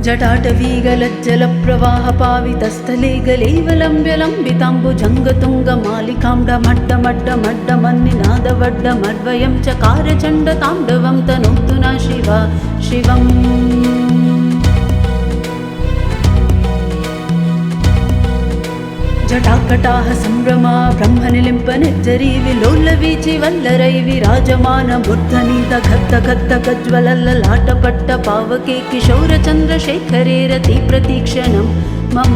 जटाटवीगलज्जलप्रवाहपावितस्थले गलेवलम्ब्य लम्बिताम्बुजङ्गतुङ्गमालिकाम्डमड्डमड्डमड्डमन्निनादवड्डमद्वयं चकारचण्डताण्डवं तनोतु न शिवा शिवम् जटाकटाह सम्भ्रमा ब्रह्मनिलिम्पनिर्जरी विलोलवीचि वल्लरै विराजमानमूर्धनि दघद्दघद्दघज्ज्वलल्ललाटपट्टपावके किशोरचन्द्रशेखरे रतिप्रतीक्षणं मम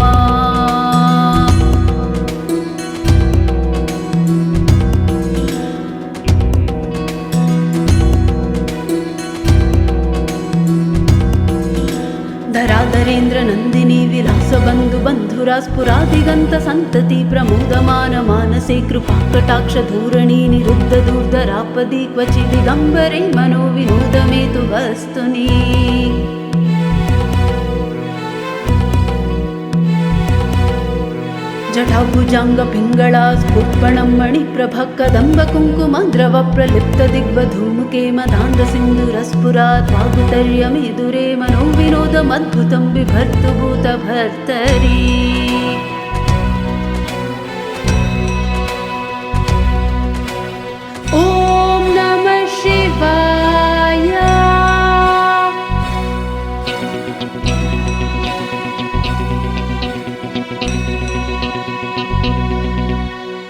धराधरेन्द्र नन्दिनी विलासबन्धुबन्धुरा स्फुरादिगन्तसन्तति प्रमोदमान मानसे कृपाकटाक्षधूरणी निरुद्धदूर्धरापदि क्वचिदिगम्बरे मनो विनोदमेतु वस्तुनि जटाभुजाङ्गपिङ्गळा स्फुट्पणं मणिप्रभः कदम्बकुङ्कुमद्रवप्रलिप्तदिग्वधूमुके मदान्धसिन्धुरस्फुरात् वागुतर्यमेदुरे मनो विनोदमद्भुतं बिभर्तुभूतभर्तरी ॐ नमः शिवाय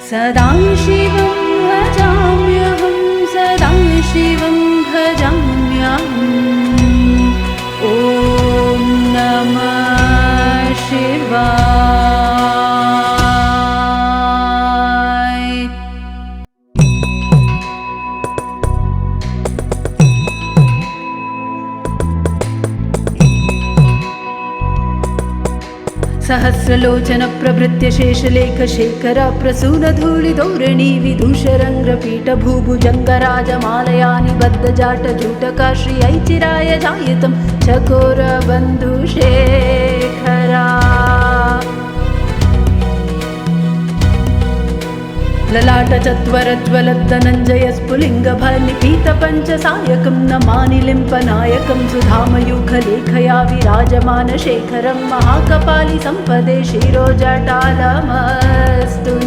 सदाशिवं भजाम्यहं सदाशिवं भजाम्यहम् ॐ नमः शिवाय सहस्रलोचन प्रभृत्य शेषलेखशेखरा प्रसूनधूलिधोरणी विदूषरङ्गपीठभूभुजङ्गराजमालया निबद्धजाटजूटका श्री ऐचिराय जायतं चकोरबन्धुशेखरा ललाटचत्वरज्वलद्धनञ्जयस्फुलिङ्गफलनिपीतपञ्चसायकं नमानि लिम्पनायकं सुधामयूखलेखया विराजमानशेखरं महाकपालि सम्पदे शिरोजटालमस्तु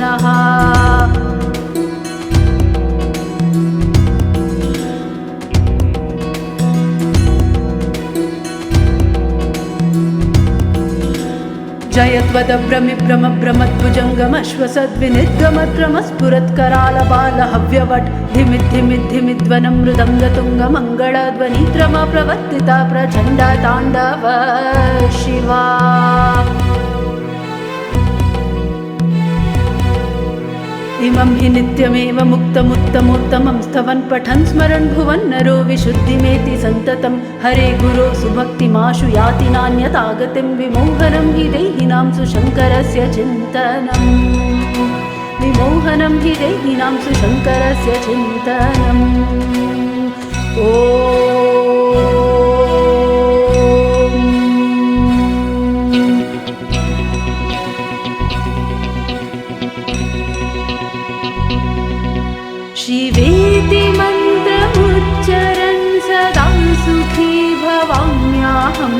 नः जयत्वदभ्रमिभ्रमभ्रमद्भुजङ्गमश्वसद्विनिर्गमद्रमस्फुरत्करालबालहव्यवट् धिमिद्धिमिद्धिमिध्वनं मृदङ्गतुङ्गमङ्गलध्वनित्रमा प्रवर्तिता प्रचण्डा ताण्डव शिवा इमं हि नित्यमेव मुक्तमुत्तमोत्तमं स्तवन् पठन् स्मरन् भुवन् नरो विशुद्धिमेति सन्ततं हरे गुरो सुभक्तिमाशु याति नान्यतागतिं विमोहनं हि देहिनां सुशङ्करस्य चिन्तनम् विमोहनं हि देहिनां सुशङ्करस्य चिन्तनम् ॐ शिवेति मन्त्रमुच्चरन् सदा सुखी भवाम्यहम्